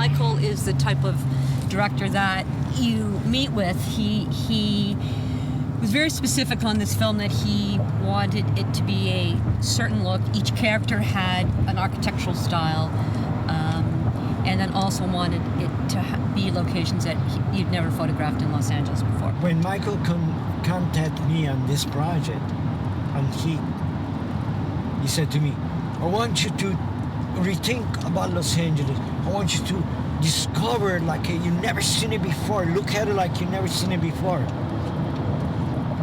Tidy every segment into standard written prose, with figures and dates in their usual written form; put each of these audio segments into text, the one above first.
Michael is the type of director that you meet with. He was very specific on this film that he wanted it to be a certain look. Each character had an architectural style, and then also wanted it to be locations that you'd never photographed in Los Angeles before. When Michael contacted me on this project, and he said to me, I want you to rethink about Los Angeles. I want you to discover like you've never seen it before. Look at it like you've never seen it before.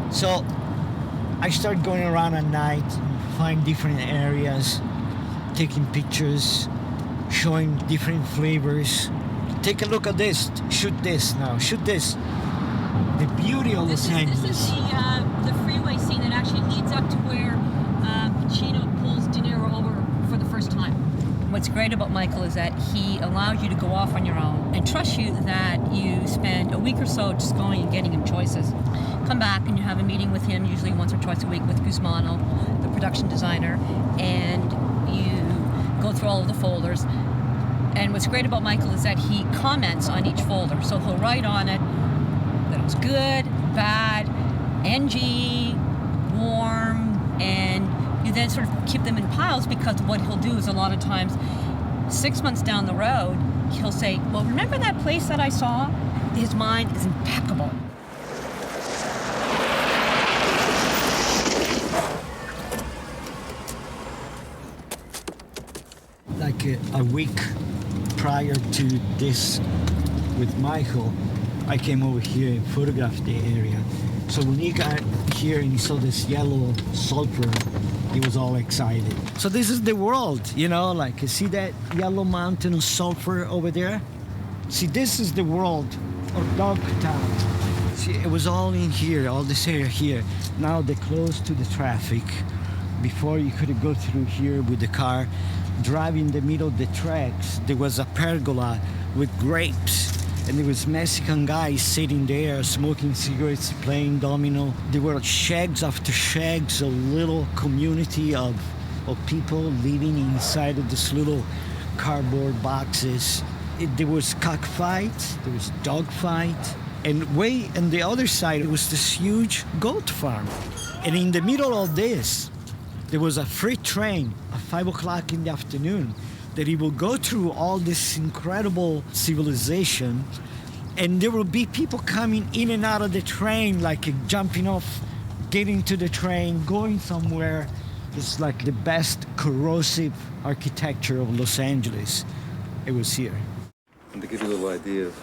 So I started going around at night, find different areas, taking pictures, showing different flavors. Take a look at this. Shoot this now. Shoot this. The beauty of Los Angeles. This is the freeway scene that actually leads up to where Pacino pulls De Niro over for the first time. What's great about Michael is that he allows you to go off on your own and trusts you that you spend a week or so just going and getting him choices. Come back and you have a meeting with him, usually once or twice a week, with Guzmano, the production designer, and you go through all of the folders. And what's great about Michael is that he comments on each folder. So he'll write on it that it was good, bad, NG, warm, and you then sort of keep them in piles, because what he'll do is a lot of times, 6 months down the road, he'll say, well, remember that place that I saw? His mind is impeccable. Like a week prior to this with Michael, I came over here and photographed the area. So when he got here and he saw this yellow sulfur, he was all excited. So this is the world, you know, like you see that yellow mountain of sulfur over there? See, this is the world of Dogtown. See, it was all in here, all this area here. Now they're close to the traffic. Before you could go through here with the car. Driving in the middle of the tracks, there was a pergola with grapes, and there was Mexican guys sitting there smoking cigarettes, playing domino. There were shacks after shacks, a little community of people living inside of this little cardboard boxes. There was cockfights, there was dogfight, and way on the other side, it was this huge goat farm. And in the middle of this, there was a freight train at 5 o'clock in the afternoon that he will go through all this incredible civilization, and there will be people coming in and out of the train, like jumping off, getting to the train, going somewhere. It's like the best corrosive architecture of Los Angeles. It was here. And to give you a little idea of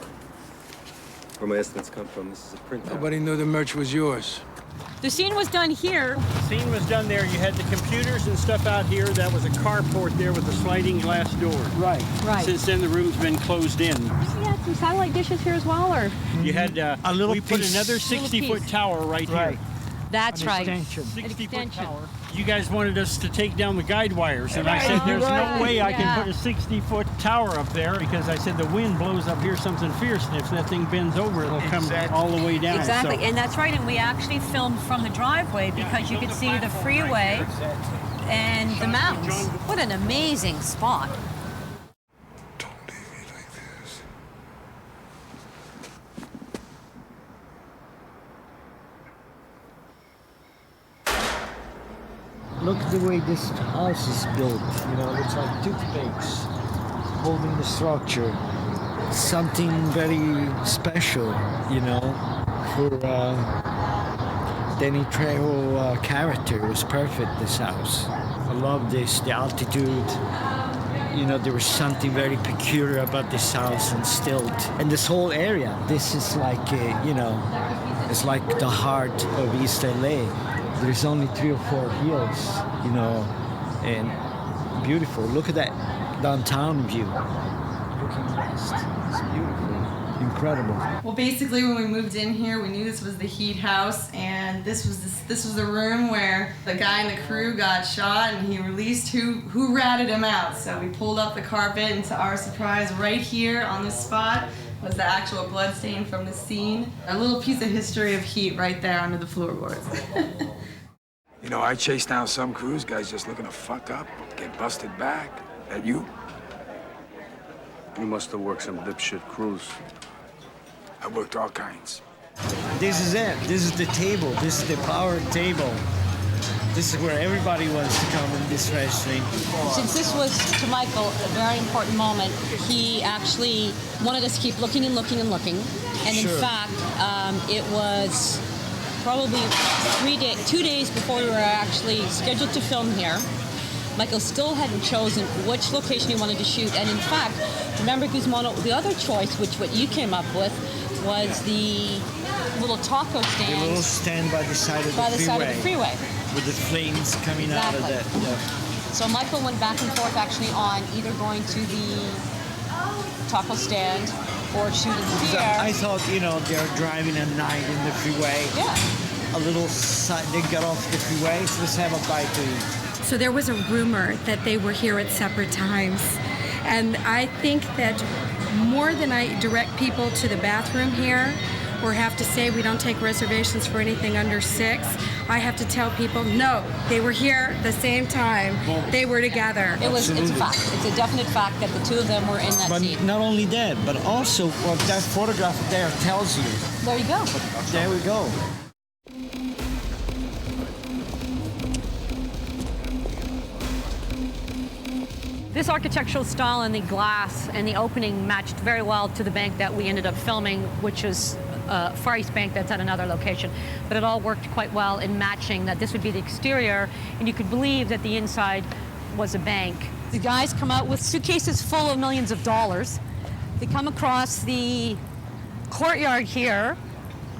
where my estimates come from, this is a printout. Nobody knew the merch was yours. The scene was done here. The scene was done there. You had the computers and stuff out here. That was a carport there with a sliding glass door. Right. Since then, the room's been closed in. You had some satellite dishes here as well, or? You had a little we put piece. another 60-foot tower right here. That's An right. extension. 60-foot tower. You guys wanted us to take down the guide wires, and I said, there's no way I can put a 60-foot tower up there, because I said the wind blows up here something fierce, and if that thing bends over, it'll come all the way down. Exactly, So, and that's right, and we actually filmed from the driveway because you could see the freeway and the mountains. What an amazing spot. Don't leave me like this. Look at the way this house is built. You know, it's like toothpicks holding the structure. Something very special, you know, for Danny Trejo character. It was perfect, this house. I love this, the altitude. You know, there was something very peculiar about this house and stilt. And this whole area, this is like, you know, it's like the heart of East LA. There's only 3 or 4 hills, you know, and beautiful. Look at that downtown view. Looking west, it's beautiful, incredible. Well, basically, when we moved in here, we knew this was the Heat house, and this was the room where the guy in the crew got shot, and he released who ratted him out. So we pulled up the carpet, and to our surprise, right here on this spot was the actual blood stain from the scene. A little piece of history of Heat right there under the floorboards. You know, I chased down some cruise guys just looking to fuck up, get busted back. That you? You must have worked some dipshit cruise. I worked all kinds. This is it. This is the table. This is the power table. This is where everybody wants to come in this restaurant. Since this was, to Michael, a very important moment, he actually wanted us to keep looking and looking and looking. And in Sure. fact, it was probably 2 days before we were actually scheduled to film here. Michael still hadn't chosen which location he wanted to shoot. And in fact, remember, Guzmano, the other choice, which what you came up with, was the little taco stand. The little stand by the side of by the the freeway. side of the freeway. With the flames coming out of Exactly. that. So Michael went back and forth actually on either going to the taco stand or shooting here. I thought, they're driving at night in the freeway. Yeah. A little side, they got off the freeway, so let's have a bite to eat. So there was a rumor that they were here at separate times. And I think that more than I direct people to the bathroom here, or have to say we don't take reservations for anything under 6, I have to tell people, no, they were here the same time. They were together. It's a fact. It's a definite fact that the two of them were in that But scene. not only that, but also what that photograph there tells you. There you go. There we go. This architectural style and the glass and the opening matched very well to the bank that we ended up filming, which is Far East Bank that's at another location. But it all worked quite well in matching that this would be the exterior, and you could believe that the inside was a bank. The guys come out with suitcases full of millions of dollars. They come across the courtyard here,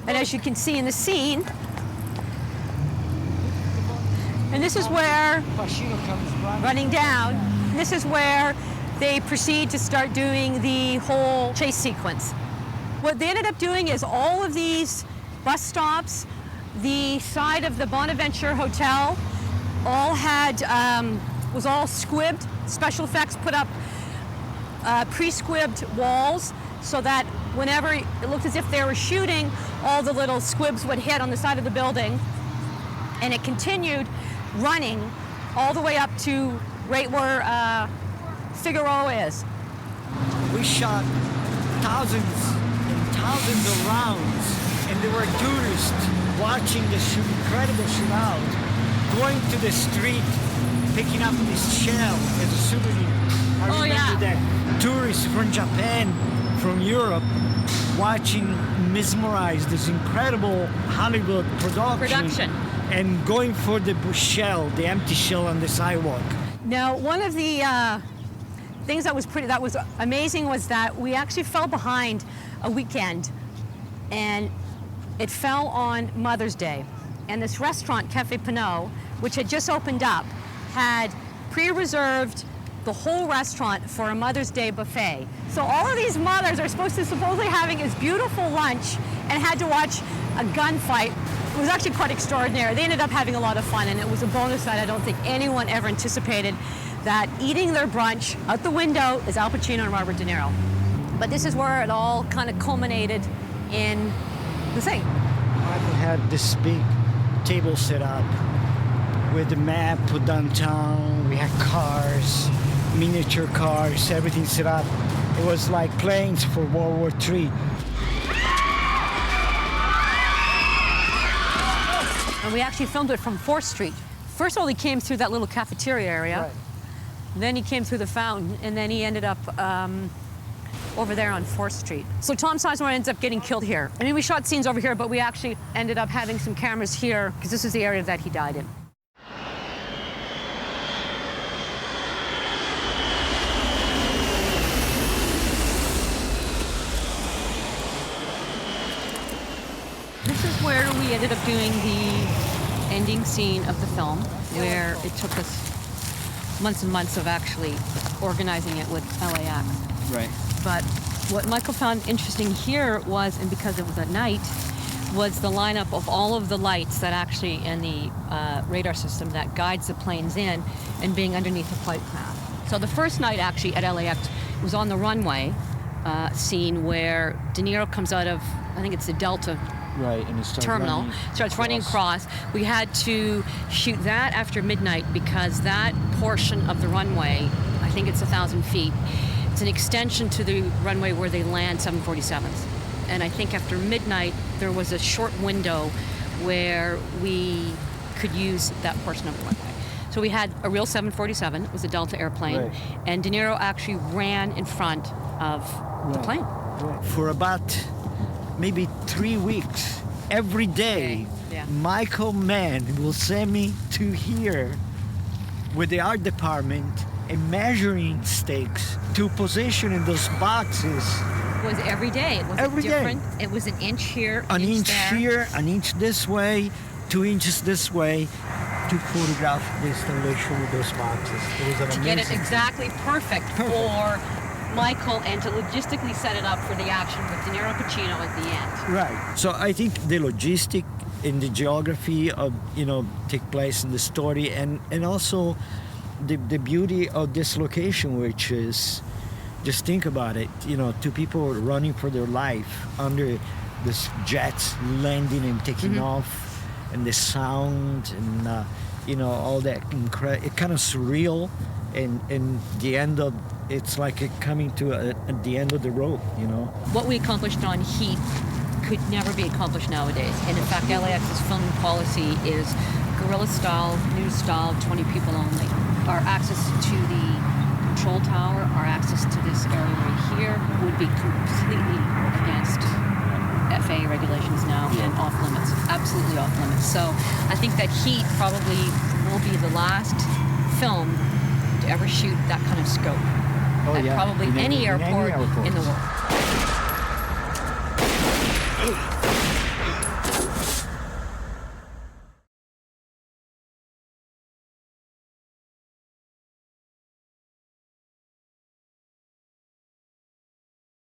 and as you can see in the scene, and this is where, Pacino comes running down, this is where they proceed to start doing the whole chase sequence. What they ended up doing is all of these bus stops, the side of the Bonaventure Hotel, all had, was all squibbed. Special effects put up pre-squibbed walls so that whenever it looked as if they were shooting, all the little squibs would hit on the side of the building. And it continued running all the way up to right where Figaro is. We shot thousands and thousands of rounds, and there were tourists watching the incredible shootout, going to the street, picking up this shell as a souvenir. I remember that tourists from Japan, from Europe, watching, mesmerized this incredible Hollywood production. And going for the shell, the empty shell on the sidewalk. Now, one of the things that was amazing was that we actually fell behind a weekend, and it fell on Mother's Day. And this restaurant, Cafe Pinot, which had just opened up, had pre-reserved the whole restaurant for a Mother's Day buffet. So all of these mothers are supposedly having this beautiful lunch and had to watch a gunfight. It was actually quite extraordinary. They ended up having a lot of fun, and it was a bonus that I don't think anyone ever anticipated, that eating their brunch out the window is Al Pacino and Robert De Niro. But this is where it all kind of culminated in the thing. Michael had this big table set up with the map put downtown. We had cars, miniature cars, everything set up. It was like planes for World War III. And we actually filmed it from 4th Street. First of all, he came through that little cafeteria area. Right. Then he came through the fountain, and then he ended up over there on 4th Street. So Tom Sizemore ends up getting killed here. I mean, we shot scenes over here, but we actually ended up having some cameras here, because this is the area that he died in. This is where we ended up doing the ending scene of the film, where it took us months and months of actually organizing it with LAX. Right. But what Michael found interesting here was, and because it was at night, was the lineup of all of the lights that actually, and the radar system that guides the planes in, and being underneath the flight path. So the first night actually at LAX was on the runway scene where De Niro comes out of, I think it's the Delta Right, and it terminal, starts running across. We had to shoot that after midnight because that portion of the runway, I think it's 1,000 feet, It's an extension to the runway where they land 747s. And I think after midnight, there was a short window where we could use that portion of the runway. So we had a real 747, it was a Delta airplane, Right. and De Niro actually ran in front of the plane. For about maybe 3 weeks, every day, Yeah. Michael Mann will send me to here with the art department and measuring stakes to position in those boxes. It was every day. It wasn't Every day. different. It was an inch here, An inch there. here, an inch this way, 2 inches this way, to photograph the installation with those boxes. It was an To amazing. get it exactly perfect for Michael and to logistically set it up for the action with De Niro and Pacino at the end. Right. So I think the logistic and the geography of take place in the story, and also the beauty of this location, which is, just think about it, two people running for their life under this jets landing and taking off, and the sound and all that it kind of surreal, and the end of it's like coming to at the end of the road. What we accomplished on Heat could never be accomplished nowadays. And in fact, LAX's filming policy is guerrilla style, news style, 20 people only. Our access to the control tower, our access to this area right here would be completely against FAA regulations now and off limits, absolutely off limits. So I think that Heat probably will be the last film to ever shoot that kind of scope at probably In any airport airport in the world.